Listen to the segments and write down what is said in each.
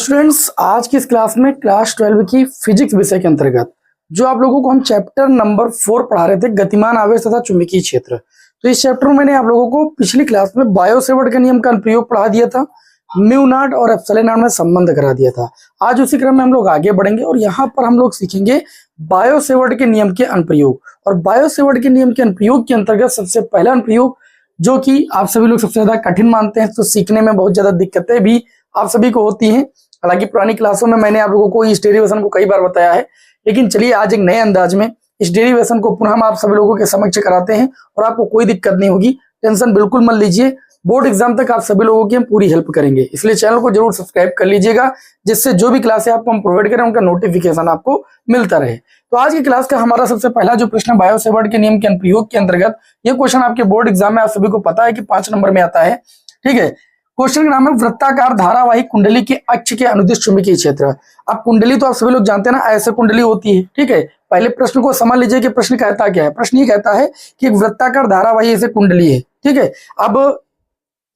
Students, आज की इस क्लास में क्लास 12 की फिजिक्स विषय के अंतर्गत जो आप लोगों को हम चैप्टर नंबर 4 पढ़ा रहे थे, गतिमान आवेश तथा चुंबकीय क्षेत्र। तो इस चैप्टर में मैंने आप लोगों को पिछली क्लास में बायो सेवर्ट के नियम का अनुप्रयोग पढ़ा दिया था, म्यू नॉट और एप्सिलॉन नॉट में संबंध करा दिया था। आज उसी क्रम में हम लोग आगे बढ़ेंगे और यहाँ पर हम लोग सीखेंगे बायो सेवर्ट के नियम के अनुप्रयोग। और बायो सेवर्ट के नियम के अनुप्रयोग के अंतर्गत सबसे पहला अनुप्रयोग जो कि आप सभी लोग सबसे ज्यादा कठिन मानते हैं, तो सीखने में बहुत ज्यादा दिक्कतें भी आप सभी को होती हैं। हालांकि पुरानी क्लासों में मैंने आप लोगों को इस डेरिवेशन को कई बार बताया है, लेकिन चलिए आज एक नए अंदाज में इस डेरिवेशन को पुनः हम आप सभी लोगों के समक्ष कराते हैं और आपको कोई दिक्कत नहीं होगी। टेंशन बिल्कुल मत लीजिए, बोर्ड एग्जाम तक आप सभी लोगों की हम पूरी हेल्प करेंगे, इसलिए चैनल को जरूर सब्सक्राइब कर लीजिएगा, जिससे जो भी क्लासें आपको हम प्रोवाइड करें उनका नोटिफिकेशन आपको मिलता रहे। तो आज की क्लास का हमारा सबसे पहला जो प्रश्न बायो सेवर्ट के नियम के अनुप्रयोग के अंतर्गत, ये क्वेश्चन आपके बोर्ड एग्जाम में आप सभी को पता है कि 5 नंबर में आता है। ठीक है, क्वेश्चन का नाम है वृत्ताकार धारावाही कुंडली के अक्ष के अनुदिश चुंबकीय क्षेत्र। अब कुंडली तो आप सभी लोग जानते हैं ना, ऐसे कुंडली होती है। ठीक है, पहले प्रश्न को समझ लीजिए कि प्रश्न कहता क्या है। प्रश्न ये कहता है कि एक वृत्ताकार धारावाही ऐसे कुंडली है। ठीक है, अब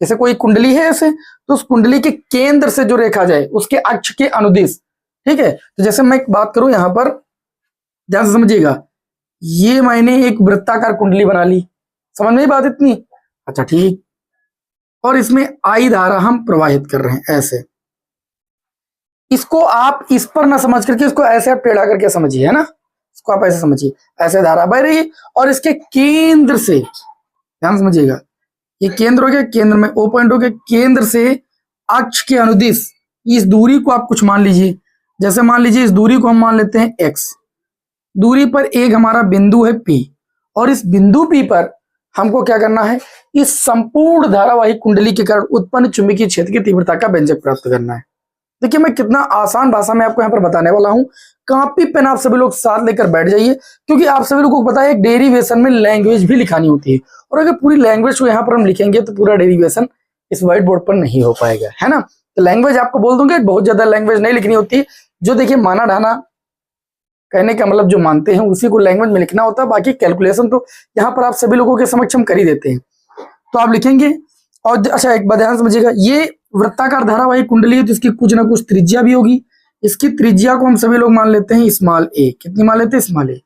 जैसे कोई कुंडली है ऐसे, तो उस कुंडली के केंद्र से जो रेखा जाए उसके अक्ष के अनुदिश। ठीक है, तो जैसे मैं एक बात करूं यहां पर, ध्यान से समझिएगा, ये मैंने एक वृत्ताकार कुंडली बना ली, समझ में बात इतनी? अच्छा ठीक, और इसमें आई धारा हम प्रवाहित कर रहे हैं ऐसे। इसको आप इस पर ना समझ करके इसको ऐसे आप टेढ़ा करके समझिए, है ना, इसको आप ऐसे समझिए, ऐसे धारा बह रही है और इसके केंद्र से, ध्यान समझिएगा, ये केंद्र हो गया, केंद्र में ओ पॉइंट हो गया, केंद्र से अक्ष के अनुदिश इस दूरी को आप कुछ मान लीजिए। जैसे मान लीजिए इस दूरी को हम मान लेते हैं एक्स, दूरी पर एक हमारा बिंदु है पी, और इस बिंदु पी पर हमको क्या करना है, इस संपूर्ण धारावाही कुंडली के कारण उत्पन्न चुंबकीय क्षेत्र की तीव्रता का व्यंजक प्राप्त करना है। देखिए मैं कितना आसान भाषा में आपको यहाँ पर बताने वाला हूँ। कॉपी पेन आप सभी लोग साथ लेकर बैठ जाइए, क्योंकि आप सभी लोगों को पता है एक डेरिवेशन में लैंग्वेज भी लिखानी होती है, और अगर पूरी लैंग्वेज को यहाँ पर हम लिखेंगे तो पूरा डेरिवेशन इस व्हाइट बोर्ड पर नहीं हो पाएगा, है ना। तो लैंग्वेज आपको बोल दूंगे, बहुत ज्यादा लैंग्वेज नहीं लिखनी होती। जो देखिए माना ढाना कहने का मतलब जो मानते हैं उसी को लैंग्वेज में लिखना होता है, बाकी कैलकुलेशन तो यहाँ पर आप सभी लोगों के समक्ष हम कर ही देते हैं। तो आप लिखेंगे, और अच्छा एक बात ध्यान समझिएगा, ये वृत्ताकार धारावाही कुंडली है तो इसकी कुछ ना कुछ त्रिज्या भी होगी। इसकी त्रिज्या को हम सभी लोग मान लेते हैं स्मॉल ए। कितनी मान लेते हैं? स्मॉल ए।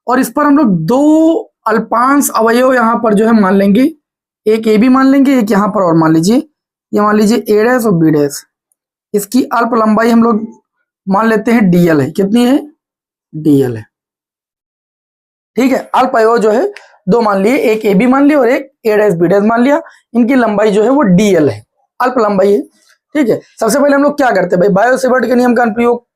और इस पर हम लोग 2 अल्पांश अवयव यहाँ पर जो है मान लेंगे, एक ए बी मान लेंगे, एक यहाँ पर और मान लीजिए, ये मान लीजिए ए डैश और बी डैश। इसकी अल्प लंबाई हम लोग मान लेते हैं डीएल है। कितनी है? डीएल है। ठीक है, अल्प अवयव जो है 2 मान लिए, एक ए बी मान लिया और एक ए डैश बी डैश मान लिया। इनकी लंबाई जो है वो डीएल है, अल्प लंबाई है। ठीक है, सबसे पहले हम लोग क्या करते हैं भाई, बायो सेवर्ट के नियम का अनुप्रयोग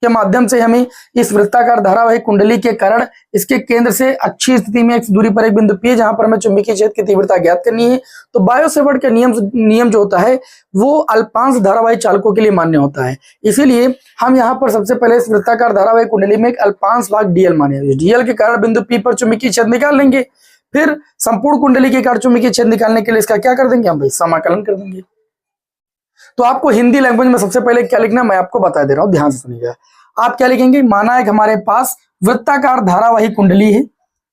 के माध्यम से हमें इस वृत्ताकार धारावाही कुंडली के कारण इसके केंद्र से अक्षीय स्थिति में एक दूरी पर एक बिंदु पी है जहां पर हमें चुंबकीय क्षेत्र की तीव्रता ज्ञात करनी है। तो बायो सेवर्ट का नियम जो होता है वो अल्पांश धारावाही चालकों के लिए मान्य होता है। इसीलिए हम यहाँ पर सबसे पहले इस वृत्ताकार धारावाही कुंडली में एक अल्पांश भाग डीएल माने, डीएल के कारण बिंदु पी पर चुंबकीय क्षेत्र निकाल लेंगे। फिर संपूर्ण कुंडली के कारण चुंबकीय क्षेत्र निकालने के लिए इसका क्या कर देंगे हम भाई, समाकलन कर देंगे। तो आपको हिंदी लैंग्वेज में सबसे पहले क्या लिखना मैं आपको बता दे रहा हूं, ध्यान से सुनिएगा। आप क्या लिखेंगे, माना है कि हमारे पास वृत्ताकार धारावाही कुंडली है,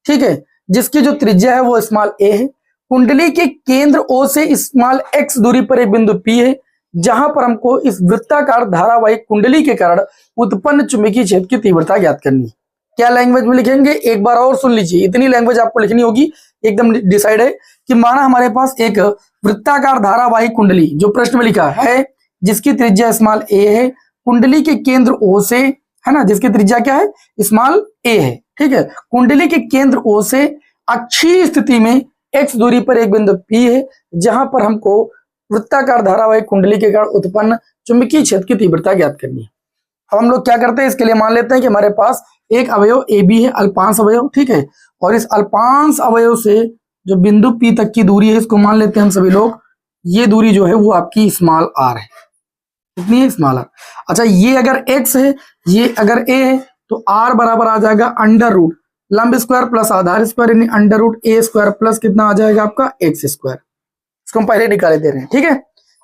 ठीक है, जिसकी जो त्रिज्या है वो स्मॉल ए है। कुंडली के केंद्र ओ से स्मॉल एक्स दूरी पर एक बिंदु पी है जहां पर हमको इस वृत्ताकार धारावाही कुंडली के कारण उत्पन्न चुंबकीय क्षेत्र की तीव्रता ज्ञात करनी है। क्या लैंग्वेज में लिखेंगे, एक बार और सुन लीजिए, इतनी लैंग्वेज आपको लिखनी होगी, एकदम डिसाइड है कि माना हमारे पास एक वृत्ताकार धारावाही कुंडली जो प्रश्न में लिखा है जिसकी त्रिज्या स्मॉल ए है, कुंडली के केंद्र ओ से, है ना, जिसकी त्रिज्या क्या है, स्मॉल ए है। ठीक है, कुंडली के केंद्र ओ से अक्षीय स्थिति में एक्स दूरी पर एक बिंदु पी है जहां पर हमको वृत्ताकार धारावाही कुंडली के कारण उत्पन्न चुंबकीय क्षेत्र की तीव्रता ज्ञात करनी है। अब हम लोग क्या करते हैं, इसके लिए मान लेते हैं कि हमारे पास एक अवयव ए बी है, अल्पांश अवयव। ठीक है, और इस अल्पांश अवयव से जो बिंदु पी तक की दूरी है इसको मान लेते हैं हम सभी लोग, ये दूरी जो है वो आपकी स्मॉल आर है। कितनी है? Small R. अच्छा, ये अगर एक्स है, ये अगर ए है, तो आर बराबर आ जाएगा अंडर रूट लंब स्क्वायर प्लस आधार स्क्वायर, यानी अंडर रूट ए स्क्वायर प्लस कितना आ जाएगा आपका एक्स स्क्वायर। इसको हम पहले निकाले दे रहे हैं। ठीक है,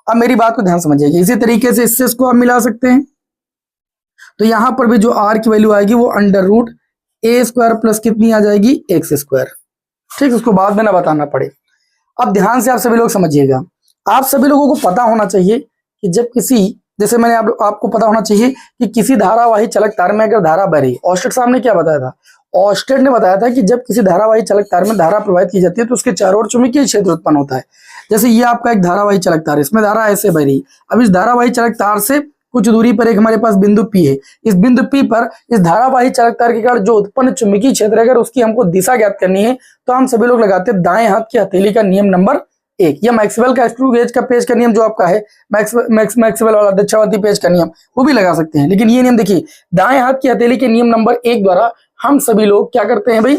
अब मेरी बात को ध्यान समझिएगा, इसी तरीके से इससे इसको आप मिला सकते हैं। तो यहां पर भी जो आर की वैल्यू आएगी वो अंडर रूट ए स्क्वायर प्लस कितनी आ जाएगी, एक्स स्क्वायर। ठीक, उसको बाद में ना बताना पड़े। अब ध्यान से आप सभी लोग समझिएगा, आप सभी लोगों को पता होना चाहिए कि जब किसी जैसे मैंने आपको पता होना चाहिए कि किसी धारावाही चलक तार में अगर धारा बह रही, ऑस्टेट साहब ने क्या बताया था, ऑस्टेट ने बताया था कि जब किसी धारावाही चलक तार में धारा प्रवाहित की जाती है तो उसके चारों ओर चुंबकीय क्षेत्र उत्पन्न होता है। जैसे ये आपका एक धारावाही चलक तार है, इसमें धारा ऐसे बह रही, अब इस धारावाही चलक तार से कुछ दूरी पर एक हमारे पास बिंदु P है, इस बिंदु P पर इस धारावाही चलक तार के कारण जो उत्पन्न चुंबकीय क्षेत्र, अगर उसकी हमको दिशा ज्ञात करनी है तो हम सभी लोग लगाते हैं दाएं हाथ की हथेली का नियम नंबर 1, या मैक्सवेल का स्क्रू गेज का पेज का नियम जो आपका है, मैक्सवेल वाला दक्षावर्ती पेज का नियम, वो भी लगा सकते हैं। लेकिन ये नियम देखिए, दाएं हाथ की हथेली के नियम नंबर 1 द्वारा हम सभी लोग क्या करते हैं भाई,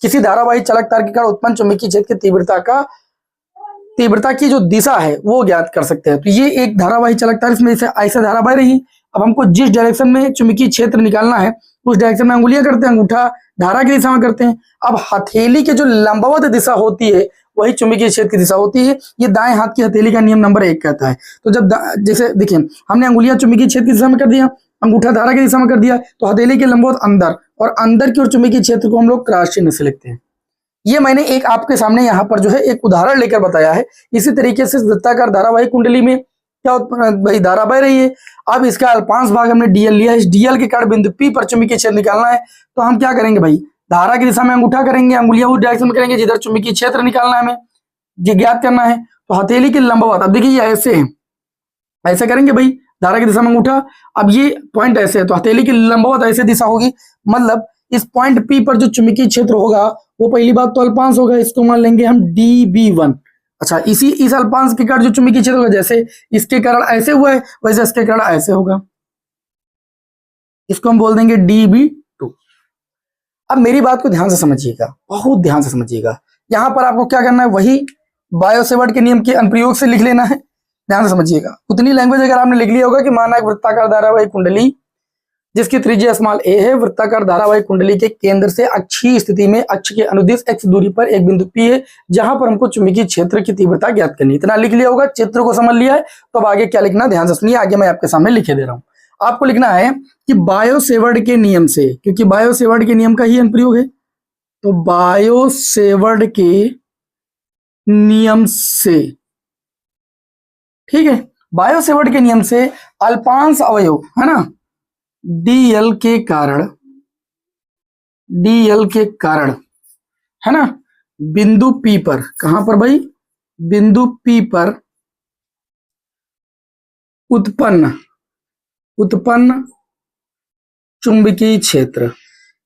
किसी धारावाही चलक तार के कारण उत्पन्न चुंबकीय क्षेत्र की तीव्रता की जो दिशा है वो ज्ञात कर सकते हैं। तो ये एक धारावाही चलक तार, इसमें ऐसे धारा बह रही, अब हमको जिस डायरेक्शन में चुंबकीय क्षेत्र निकालना है उस डायरेक्शन में अंगुलियां करते हैं, अंगूठा धारा की दिशा में करते हैं। अब हथेली की जो लंबवत दिशा होती है वही चुंबकीय क्षेत्र की दिशा होती है, ये दाएं हाथ की हथेली का नियम नंबर 1 कहता है। तो जब जैसे देखिए हमने अंगुलियां चुंबकीय क्षेत्र की दिशा में कर दिया, अंगूठा धारा की दिशा में कर दिया, तो हथेली के लंबवत अंदर और अंदर की ओर चुंबकीय क्षेत्र को हम लोग क्रॉस चिन्ह से लिखते हैं। ये मैंने एक आपके सामने यहाँ पर जो है एक उदाहरण लेकर बताया है। इसी तरीके से वृत्ताकार धारावाही कुंडली में क्या भाई धारा बह रही है, अब इसका अल्पांश भाग हमने डीएल लिया, इस डीएल के कारण बिंदु P पर चुंबकीय क्षेत्र निकालना है, तो हम क्या करेंगे भाई, धारा की दिशा में अंगूठा करेंगे, अंगुलियां उस डायरेक्शन में करेंगे जिधर चुंबकीय क्षेत्र निकालना है, हमें ये ज्ञात करना है। तो हथेली की लंबवत, अब देखिए ऐसे है, ऐसे करेंगे भाई, धारा की दिशा में अंगूठा, अब ये पॉइंट ऐसे है तो हथेली की लंबवत ऐसे दिशा होगी, मतलब इस पॉइंट P पर जो चुंबकीय क्षेत्र होगा वो पहली बात तो अल्पांश होगा, इसको मान लेंगे हम dB1। अच्छा, इस अल्पांश के कारण जो चुंबकीय क्षेत्र होगा, जैसे इसके कारण ऐसे हुआ है वैसे इसके कारण ऐसे होगा, इसको हम बोल देंगे dB2। अब मेरी बात को ध्यान से समझिएगा, बहुत ध्यान से समझिएगा, यहां पर आपको क्या करना है, वही बायो-सेवर्ट के नियम के अनुप्रयोग से लिख लेना है। ध्यान से समझिएगा, उतनी लैंग्वेज अगर आपने लिख लिया होगा कि माना एक वृत्ताकार धारावाही कुंडली जिसकी त्रिज्या स्मॉल a है, वृत्ताकार धारावाही कुंडली के केंद्र से अक्षीय स्थिति में अक्ष के अनुदिश x दूरी पर एक बिंदु P है जहां पर हमको चुंबकीय क्षेत्र की तीव्रता ज्ञात करनी। इतना लिख लिया होगा, चित्र को समझ लिया है, तो अब आगे क्या लिखना ध्यान से सुनिए, आगे मैं आपके सामने लिखे दे रहा हूं। आपको लिखना है कि बायो-सेवर्ट के नियम से, क्योंकि बायो-सेवर्ट के नियम का ही अनुप्रयोग है, तो बायो-सेवर्ट के नियम से, ठीक है, बायो-सेवर्ट के नियम से अल्पांश अवयव है ना, डीएल के कारण है ना, बिंदु P पर, कहां पर भाई, बिंदु P पर उत्पन्न चुंबकीय क्षेत्र,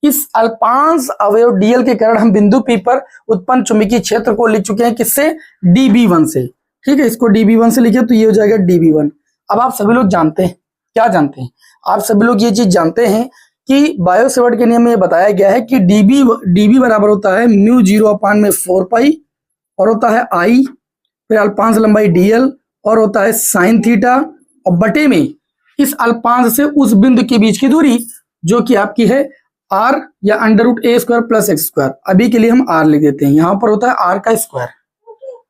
इस अल्पांश अवयव डीएल के कारण हम बिंदु P पर उत्पन्न चुंबकीय क्षेत्र को लिख चुके हैं, किससे, dB1 से। ठीक है, इसको dB1 से लिखे तो ये हो जाएगा dB1। अब आप सभी लोग जानते हैं, क्या जानते हैं आप सभी लोग, ये चीज जानते हैं कि बायो-सेवर्ट के नियम में बताया गया है कि dB बराबर होता है μ0/4 और होता है I, फिर अल्पांश लंबाई dl और होता है sin थीटा, और बटे में इस अल्पांश से उस बिंदु के बीच की दूरी जो कि आपकी है r या √a² + x²। अभी के लिए हम r लिख देते हैं, यहां पर होता है r का स्क्वायर।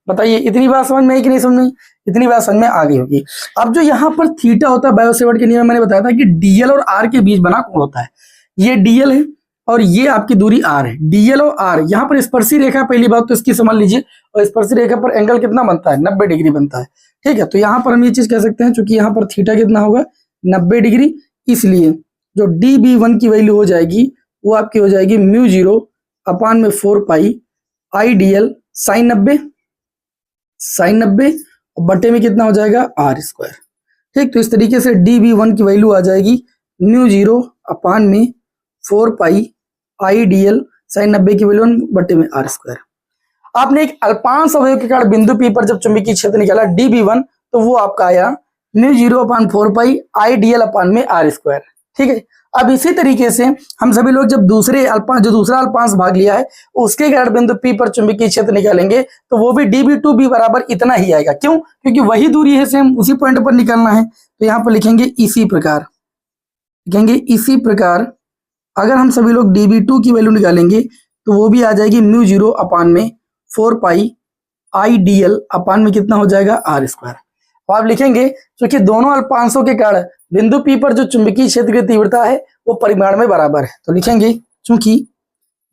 बताइए इतनी बात समझ में आई कि नहीं समझ में, इतनी बात समझ में आ गई होगी। अब जो यहाँ पर थीटा होता है, बायो-सेवर्ट के नियम में मैंने बताया था कि डीएल और आर के बीच बना कोण होता है, ये डीएल है और ये आपकी दूरी आर है। डीएल और आर, यहाँ पर स्पर्शी रेखा, पहली बात तो इसकी समझ लीजिए, और स्पर्शी रेखा पर एंगल कितना बनता है, 90 डिग्री बनता है। ठीक है, तो यहाँ पर हम ये चीज कह सकते हैं, चूंकि यहाँ पर थीटा कितना होगा, 90 डिग्री, इसलिए जो dB1 की वैल्यू हो जाएगी वो आपकी हो जाएगी μ0/4 IDL sin 90 और बटे में कितना हो जाएगा, r²। ठीक, तो इस तरीके से dB1 की वैल्यू आ जाएगी μ0/4 IDL sin 90 की वैल्यू बटे में r²। आपने एक अल्पांश अवयव के कारण बिंदु P पर जब चुंबकीय क्षेत्र निकाला dB1, तो वो आपका आया μ0/4 IDL r²। ठीक है, अब इसी तरीके से हम सभी लोग जब दूसरा अल्पांश भाग लिया है उसके कारण बिंदु P पर चुंबकीय क्षेत्र निकालेंगे तो वो भी dB2 भी बराबर इतना ही आएगा। क्यों, क्योंकि वही दूरी है, सेम उसी पॉइंट पर निकालना है। तो यहाँ पर लिखेंगे इसी प्रकार अगर हम सभी लोग dB2 की वैल्यू निकालेंगे तो वो भी आ जाएगी μ0/4 IDL में कितना हो जाएगा, r²। अब आप लिखेंगे क्योंकि दोनों अल्पांशों के कारण बिंदु P पर जो चुंबकीय क्षेत्र की तीव्रता है वो परिमाण में बराबर है, तो लिखेंगे चूंकि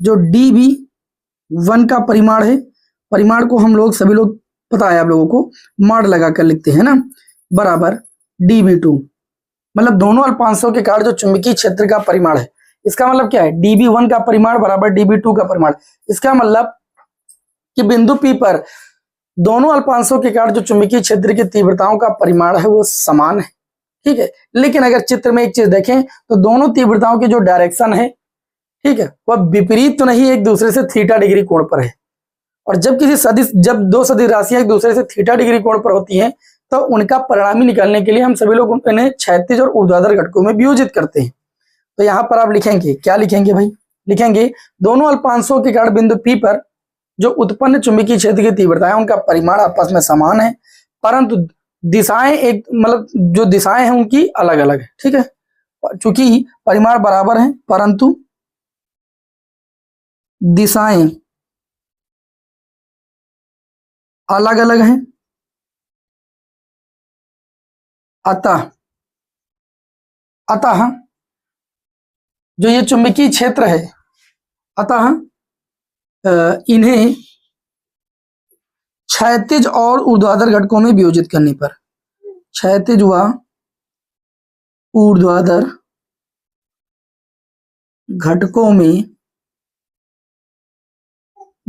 जो dB1 का परिमाण है, परिमाण को हम लोग सभी लोग पता है आप लोगों को, माड लगा कर लिखते हैं ना, बराबर dB2। मतलब दोनों अल्पांशों के कारण जो चुंबकीय क्षेत्र का परिमाण है, इसका मतलब क्या है, dB1 का परिमाण बराबर dB2 का परिमाण। इसका मतलब कि बिंदु P पर दोनों अल्पांशों के कारण जो चुंबकीय क्षेत्र की तीव्रताओं का परिमाण है वो समान है, ठीक है। लेकिन अगर चित्र में एक चीज देखें तो दोनों तीव्रताओं की जो डायरेक्शन है, ठीक है, वह विपरीत तो नहीं, एक दूसरे से थीटा डिग्री कोण पर है। और जब दो सदिश राशियां एक दूसरे से थीटा डिग्री कोण पर होती हैं तो उनका परिणामी निकालने के लिए हम सभी लोग इन्हें क्षैतिज और ऊर्ध्वाधर घटकों में वियोजित करते हैं। तो यहां पर आप लिखेंगे, क्या लिखेंगे भाई, लिखेंगे दोनों अल्पांशों के कारण बिंदु P पर जो उत्पन्न चुंबकीय क्षेत्र की तीव्रता है उनका परिमाण आपस में समान है, परंतु दिशाएं एक मतलब जो दिशाएं हैं उनकी अलग अलग है, ठीक है। चूंकि परिमाण बराबर है परंतु दिशाएं अलग अलग हैं, अतः जो ये चुंबकीय क्षेत्र है, अतः इन्हें क्षैतिज और ऊर्ध्वाधर घटकों में वियोजित करने पर, क्षैतिज व ऊर्ध्वाधर घटकों में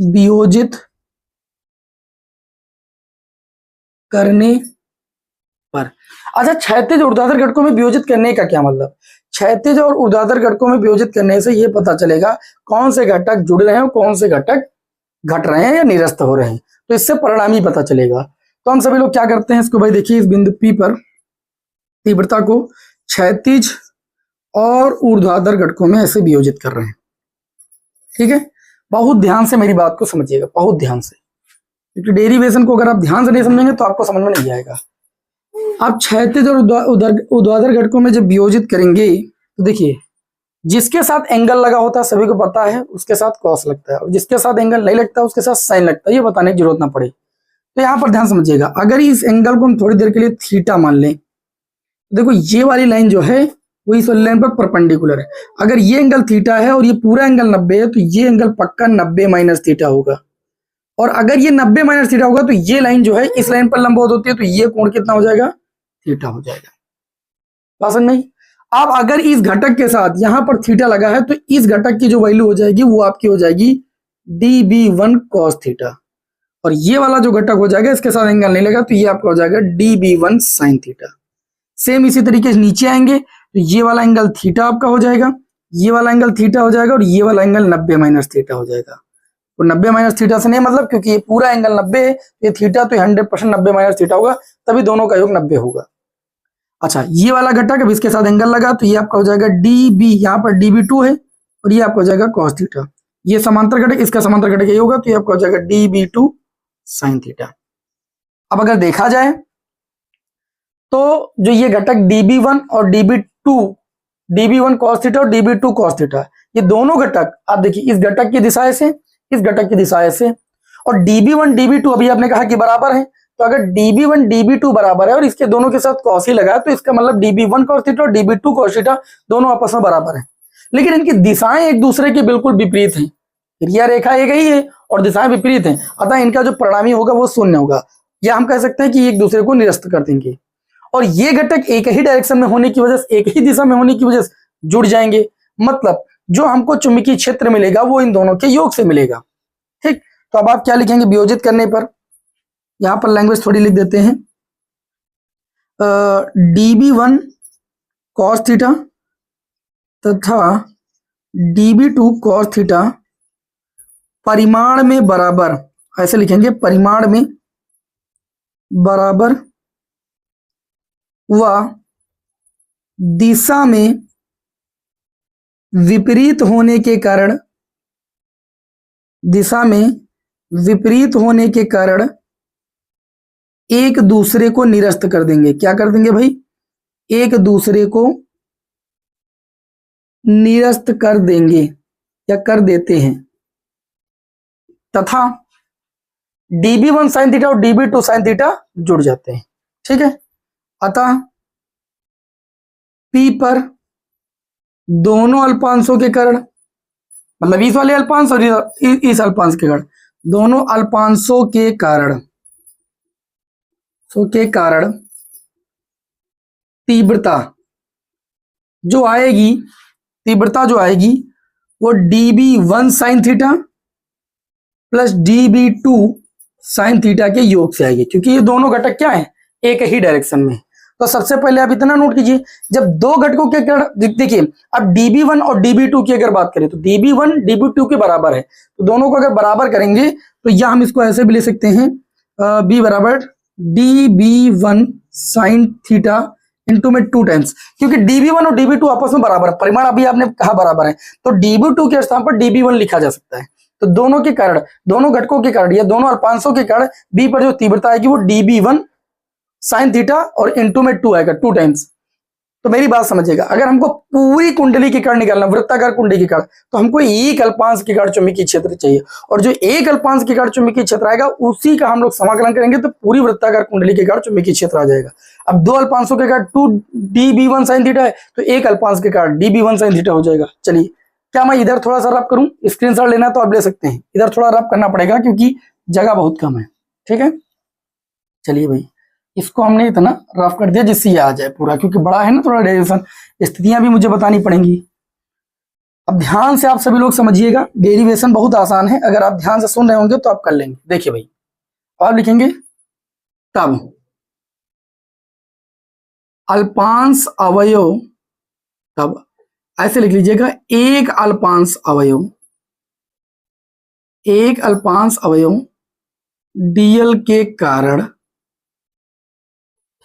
वियोजित करने पर। अच्छा, क्षैतिज ऊर्ध्वाधर घटकों में वियोजित करने का क्या मतलब, क्षैतिज और ऊर्ध्वाधर घटकों में वियोजित करने से यह पता चलेगा कौन से घटक जुड़ रहे हैं और कौन से घटक घट रहे हैं या निरस्त हो रहे हैं, तो इससे परिणाम ही पता चलेगा। तो हम सभी लोग क्या करते हैं इसको भाई, देखिए इस बिंदु P पर तीव्रता को क्षैतिज और ऊर्ध्वाधर घटकों में ऐसे वियोजित कर रहे हैं, ठीक है। बहुत ध्यान से मेरी बात को समझिएगा, बहुत ध्यान से, क्योंकि डेरिवेशन को अगर आप ध्यान से नहीं समझेंगे तो आपको समझ में नहीं आएगा। आप क्षैतिज और ऊर्ध्वाधर घटकों में जब वियोजित करेंगे तो देखिए जिसके साथ एंगल लगा होता है सभी को पता है उसके साथ कॉस लगता है, और जिसके साथ एंगल नहीं लगता उसके साथ साइन लगता है, ये बताने की जरूरत ना पड़े। तो यहाँ पर ध्यान समझिएगा, अगर इस एंगल को हम थोड़ी देर के लिए थीटा मान लें, देखो ये वाली लाइन जो है वो इस वाली लाइन पर परपेंडिकुलर है। अगर ये एंगल थीटा है और ये पूरा एंगल 90 है तो ये एंगल पक्का 90 माइनस थीटा होगा, और अगर ये 90 माइनस थीटा होगा तो ये लाइन जो है इस लाइन पर लंबवत होती है, तो ये कोण कितना हो जाएगा, थीटा हो जाएगा। बात समझ में? अब अगर इस घटक के साथ यहां पर थीटा लगा है तो इस घटक की जो वैल्यू हो जाएगी वो आपकी हो जाएगी dB1 cos थीटा, और ये वाला जो घटक हो जाएगा इसके साथ एंगल नहीं लगा तो ये आपका हो जाएगा dB1 sin थीटा। सेम इसी तरीके से नीचे आएंगे तो ये वाला एंगल थीटा आपका हो जाएगा, ये वाला एंगल थीटा हो जाएगा, और ये वाला एंगल 90 माइनस थीटा हो जाएगा। तो 90 माइनस थीटा से नहीं मतलब, क्योंकि ये पूरा एंगल 90 है, ये थीटा तो 100% 90 माइनस थीटा होगा, तभी दोनों का योग 90 होगा। अच्छा, ये वाला घटक अब इसके साथ एंगल लगा तो ये आपका हो जाएगा dB, यहाँ पर dB2 है, और ये आपका हो जाएगा cos थीटा। ये समांतर घटक, इसका समांतर घटक ये होगा तो ये आपका हो जाएगा dB2 sin थीटा। अब अगर देखा जाए तो जो ये घटक dB1 और dB1 cos थीटा और dB2 cos थीटा, ये दोनों घटक आप देखिए इस घटक की दिशा से, इस घटक की दिशा से, और dB1 dB2 अभी आपने कहा कि बराबर है, तो अगर dB1 dB2 बराबर है और इसके दोनों के साथ cos ही लगा है तो इसका मतलब dB1 cos थीटा और dB2 cos थीटा दोनों आपस में बराबर है, लेकिन इनकी दिशाएं एक दूसरे के बिल्कुल विपरीत हैं। क्रिया रेखा एक ही है और दिशाएं विपरीत हैं, अतः इनका जो परिणामी होगा वो शून्य होगा, या हम कह सकते हैं कि एक दूसरे को निरस्त कर देंगे। और ये घटक एक ही डायरेक्शन में होने की वजह से, एक ही दिशा में होने की वजह से जुड़ जाएंगे, मतलब जो हमको चुंबकीय क्षेत्र मिलेगा वो इन दोनों के योग से मिलेगा, ठीक। तो अब आप क्या लिखेंगे वियोजित करने पर, यहां पर लैंग्वेज थोड़ी लिख देते हैं, dB1 cos थीटा तथा dB2 cos थीटा परिमाण में बराबर, ऐसे लिखेंगे परिमाण में बराबर व दिशा में विपरीत होने के कारण, दिशा में विपरीत होने के कारण एक दूसरे को निरस्त कर देंगे। क्या कर देंगे भाई, एक दूसरे को निरस्त कर देंगे या कर देते हैं, तथा dB1 sin थीटा और dB2 sin थीटा जुड़ जाते हैं, ठीक है। अतः P पर दोनों अल्पांशों के कारण, मतलब इस वाले अल्पांश और इस अल्पांश के कारण, दोनों अल्पांशों के कारण तीव्रता जो आएगी, तीव्रता जो आएगी वो dB1 sine theta plus dB2 sine theta के योग से आएगी, क्योंकि ये दोनों घटक क्या है, एक ही डायरेक्शन में। तो सबसे पहले आप इतना नोट कीजिए, जब दो घटकों के देखिए, अब dB1 और dB2 की अगर बात करें तो dB1 dB2 के बराबर है, तो दोनों को अगर बराबर करेंगे तो या हम इसको ऐसे भी ले सकते हैं, b बराबर dB1 साइन थीटा इंटू में 2 टाइम्स, क्योंकि dB1 और dB2 आपस में बराबर है, परिमाण अभी आपने कहा बराबर है, तो dB2 के स्थान पर dB1 लिखा जा सकता है। तो दोनों के कारण, दोनों घटकों के कारण या दोनों अल्पांशों के कारण b पर जो तीव्रता आएगी वो dB1 साइन थीटा और इंटू में 2 आएगा, 2 टाइम्स। तो मेरी बात समझिएगा, अगर हमको पूरी कुंडली की कण निकालना, वृत्ताकार कुंडली की कण, तो हमको एक अल्पांश की कण चुंबकीय क्षेत्र चाहिए, और जो एक अल्पांश की कण चुंबकीय क्षेत्र आएगा उसी का हम लोग समाकलन करेंगे तो पूरी वृत्ताकार कुंडली के कण चुंबकीय क्षेत्र आ जाएगा। अब दो अल्पांशों के कारण 2 dB1 साइन थीटा है, तो एक अल्पांश के कारण dB1 साइन थीटा हो जाएगा। चलिए, क्या मैं इधर थोड़ा सा रफ करूं, स्क्रीनशॉट लेना तो आप ले सकते हैं, इधर थोड़ा रफ करना पड़ेगा क्योंकि जगह बहुत कम है, ठीक है। चलिए भाई, इसको हमने इतना रफ कर दिया जिससे ये आ जाए पूरा, क्योंकि बड़ा है ना थोड़ा डेरिवेशन, स्थितियां भी मुझे बतानी पड़ेंगी। अब ध्यान से आप सभी लोग समझिएगा, डेरिवेशन बहुत आसान है, अगर आप ध्यान से सुन रहे होंगे तो आप कर लेंगे। देखिए भाई, आप लिखेंगे तब अल्पांश अवयव, तब ऐसे लिख लीजिएगा, एक अल्पांश अवयव, एक अल्पांश अवयव dl के कारण,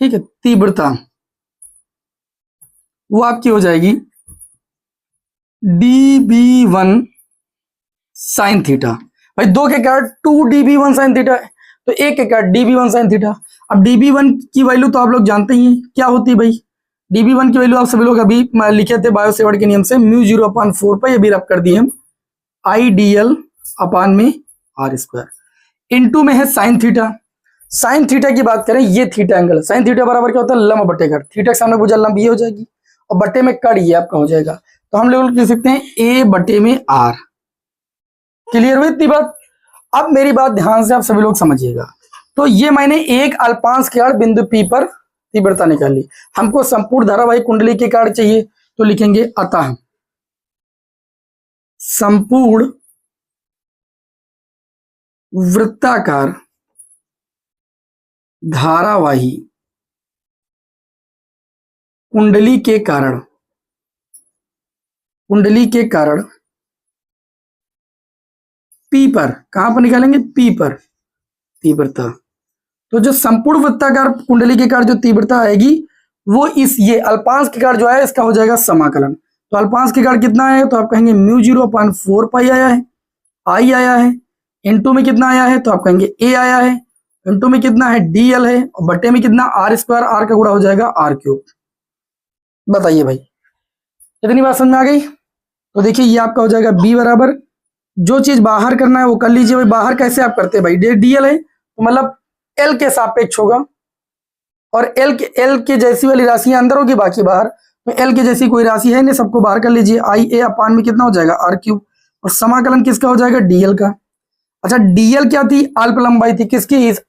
ठीक है, तीव्रता वो आपकी हो जाएगी dB1 साइन थीटा। भाई दो के कारण 2 dB1 साइन थीटा है, तो एक के कारण dB1 साइन थीटा। अब dB1 की वैल्यू तो आप लोग जानते ही हैं क्या होती है भाई, dB1 की वैल्यू आप सभी लोग अभी लिखे थे बायो सेवर्ट के नियम से, μ0/4 ये भी रब कर दिए हम, IDL अपान में r², इनटू में है साइन थीटा। साइन थीटा की बात करें, ये थीटा एंगल, साइन थीटा बराबर क्या होता है, लंब बटे कट, थीटा के सामने भुजा लंब ये हो जाएगी और बटे में कट ये आपका हो जाएगा, तो हम लोग लिख सकते हैं a बटे में r। क्लियर हुई इतनी बात? अब मेरी बात ध्यान से आप सभी लोग समझिएगा, तो ये मैंने एक अल्पांश के कारण बिंदु P पर तीव्रता निकाली, हमको संपूर्ण धारावाहिक कुंडली के कारण चाहिए, तो लिखेंगे अतः संपूर्ण वृत्ताकार धारावाही कुंडली के कारण, कुंडली के कारण P पर, कहां पर निकालेंगे, P पर तीव्रता। तो जो संपूर्ण वृत्ताकार कुंडली के कारण जो तीव्रता आएगी वो इस ये अल्पांश के कारण जो है इसका हो जाएगा समाकलन। तो अल्पांश के कारण कितना है, तो आप कहेंगे μ0/4 आया है, I आया है, इनटू में कितना आया है, तो आप कहेंगे A आया है, इनटू में कितना है DL है, और बटे में कितना r², r का गुणा हो जाएगा r³। बताइए भाई, इतनी बात समझ में आ गई? तो देखिए ये आपका हो जाएगा B बराबर, जो चीज बाहर करना है वो कर लीजिए भाई। बाहर कैसे आप करते हैं भाई, DL है तो मतलब L के सापेक्ष होगा, और L के जैसी वाली राशि अंदर होगी बाकी बाहर, तो L के जैसी कोई राशि है नहीं, सबको बाहर कर लीजिए। IA अपान में कितना हो जाएगा r³, और समाकलन किसका हो जाएगा, DL का। अच्छा DL क्या थी, अल्प लंबाई थी किसकी, इस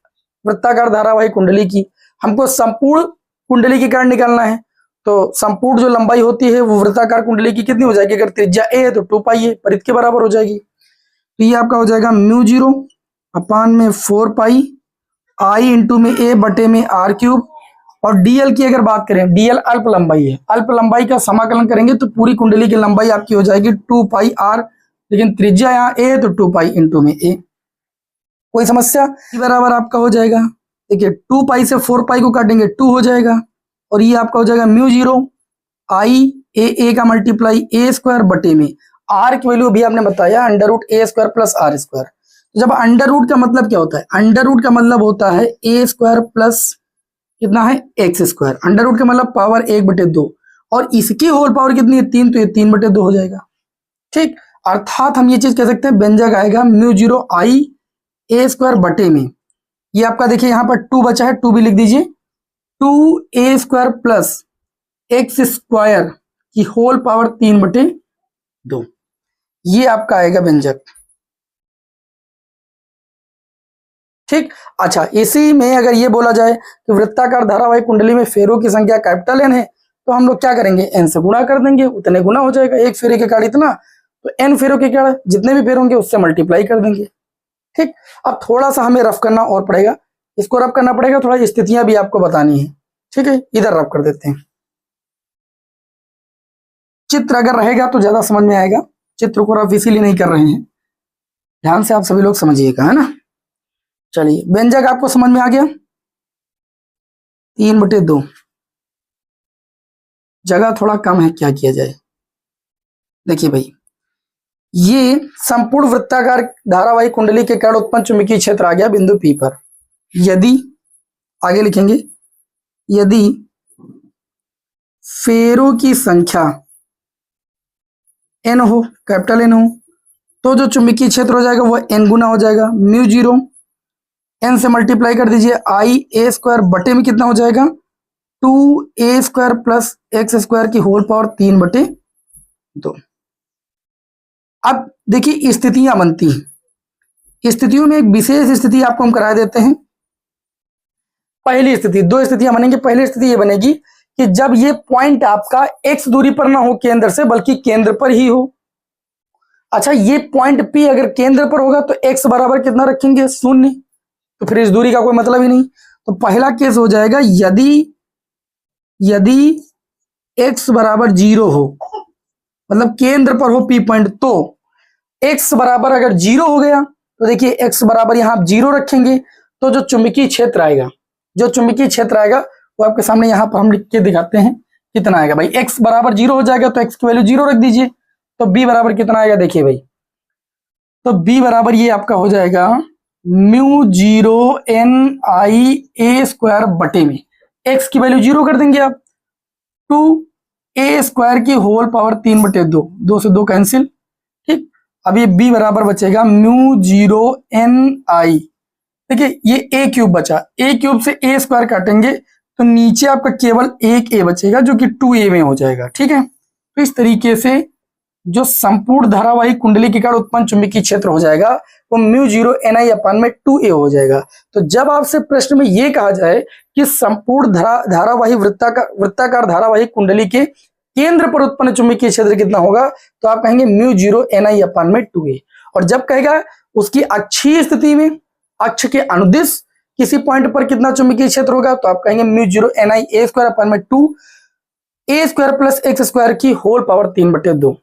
वृत्ताकार धारावाही कुंडली की। हमको संपूर्ण कुंडली के कारण निकालना है, तो संपूर्ण जो लंबाई होती है वो वृत्ताकार कुंडली की कितनी हो जाएगी, अगर त्रिज्या a है तो 2π है, परिध के बराबर हो जाएगी। तो ये आपका हो जाएगा μ0/4 I इंटू में a बटे में r³। और DL की अगर बात करें, DL अल्प लंबाई है, अल्प लंबाई का समाकलन करेंगे तो पूरी कुंडली की लंबाई आपकी हो जाएगी 2πr, लेकिन त्रिज्या यहाँ a है तो 2π इंटू में a। कोई समस्या? बराबर आपका हो जाएगा, देखिए 2π से 4π को काटेंगे 2 हो जाएगा, और ये आपका हो जाएगा μ0 I का मल्टीप्लाई a² बटे में r की वैल्यू भी आपने बताया √a² प्लस r²। तो जब अंडर रूट का मतलब क्या होता है, अंडर रूट का मतलब होता है a² प्लस कितना है x², अंडर रूट का मतलब पावर 1/2, और इसकी होल पावर कितनी है 3, तो ये 3/2 हो जाएगा। ठीक, अर्थात हम ये चीज कह सकते हैं, व्यंजक आएगा μ0 I a² बटे में, ये आपका देखिए यहाँ पर 2 बचा है, 2 भी लिख दीजिए, 2a² प्लस x² की होल पावर 3/2, ये आपका आएगा व्यंजक। ठीक, अच्छा इसी में अगर ये बोला जाए कि वृत्ताकार धारावाहिक कुंडली में फेरों की संख्या कैपिटल N है, तो हम लोग क्या करेंगे, n से गुणा कर देंगे, उतने गुना हो जाएगा। एक फेरे के कार्ड इतना, तो n फेरों के कार्ड जितने भी फेर होंगे उससे मल्टीप्लाई कर देंगे। ठीक, अब थोड़ा सा हमें रफ करना और पड़ेगा, इसको रफ करना पड़ेगा, थोड़ा स्थितियां भी आपको बतानी है। ठीक है, इधर रफ कर देते हैं। चित्र अगर रहेगा तो ज्यादा समझ में आएगा, चित्र को रफ इसीलिए नहीं कर रहे हैं, ध्यान से आप सभी लोग समझिएगा, है ना। चलिए, व्यंजक आपको समझ में आ गया। 3/2, जगह थोड़ा कम है, क्या किया जाए। देखिए भाई, ये संपूर्ण वृत्ताकार धारावाही कुंडली के कारण उत्पन्न चुंबकीय क्षेत्र आ गया बिंदु P पर। यदि आगे लिखेंगे, यदि फेरों की संख्या n हो, कैपिटल N हो, तो जो चुंबकीय क्षेत्र हो जाएगा वह n गुना हो जाएगा। म्यू जीरो n से मल्टीप्लाई कर दीजिए, आई ए स्क्वायर बटे में कितना हो जाएगा, 2a square plus x square की होल पावर 3/2। अब देखिए स्थितियां बनती हैं, स्थितियों में एक विशेष स्थिति आपको हम करा देते हैं। पहली स्थिति, दो स्थितियां बनेंगी। पहली स्थिति ये बनेगी कि जब ये पॉइंट आपका x दूरी पर ना हो केंद्र से, बल्कि केंद्र पर ही हो। अच्छा, ये पॉइंट P अगर केंद्र पर होगा तो x बराबर कितना रखेंगे, 0, तो फिर इस दूरी का कोई मतलब ही नहीं। तो पहला केस हो जाएगा, यदि x बराबर 0 हो, मतलब केंद्र पर हो P पॉइंट, तो x बराबर अगर 0 हो गया तो देखिए x बराबर यहां आप 0 रखेंगे, तो जो चुंबकीय क्षेत्र आएगा, वो आपके सामने यहां पर हम लिख के दिखाते हैं कितना आएगा भाई। x बराबर 0 हो जाएगा तो x की वैल्यू 0 रख दीजिए, तो b बराबर कितना आएगा देखिए भाई, तो b बराबर ये आपका हो जाएगा म्यू 0 n आई ए स्क्वायर बटे में, x की वैल्यू 0 कर देंगे आप, 2a स्क्वायर की होल पावर 3/2, 2 से 2 कैंसिल। ठीक, अब ये b बराबर बचेगा म्यू 0 n आई, देखिए ये a क्यूब बचा, a क्यूब से a स्क्वायर काटेंगे तो नीचे आपका केवल एक a बचेगा जो कि 2a में हो जाएगा। ठीक है, तो इस तरीके से जो संपूर्ण धारावाही कुंडली के कारण उत्पन्न चुंबकीय क्षेत्र हो जाएगा वो म्यू 0 ni अपान में 2a हो जाएगा। तो जब आपसे प्रश्न में ये कहा जाए कि संपूर्ण धारावाही वृत्ताकार धारावाही कुंडली के केंद्र पर उत्पन्न चुंबकीय क्षेत्र कितना होगा, तो आप कहेंगे म्यू 0 ni अपान में 2a। और जब कहेगा उसकी अक्षीय स्थिति में, अक्ष के अनुदिश किसी पॉइंट पर कितना चुंबकीय क्षेत्र होगा, तो आप कहेंगे mu 0 ni a square upon में 2a square plus x square की होल पावर 3/2।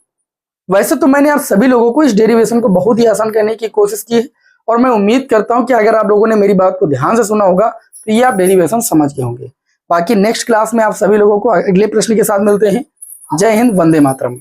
वैसे तो मैंने आप सभी लोगों को इस डेरिवेशन को बहुत ही आसान करने की कोशिश की है, और मैं उम्मीद करता हूं कि अगर आप लोगों ने मेरी बात को ध्यान से सुना होगा तो ये आप डेरिवेशन समझ गए होंगे। बाकी नेक्स्ट क्लास में आप सभी लोगों को अगले प्रश्न के साथ मिलते हैं। जय हिंद, वंदे मातरम।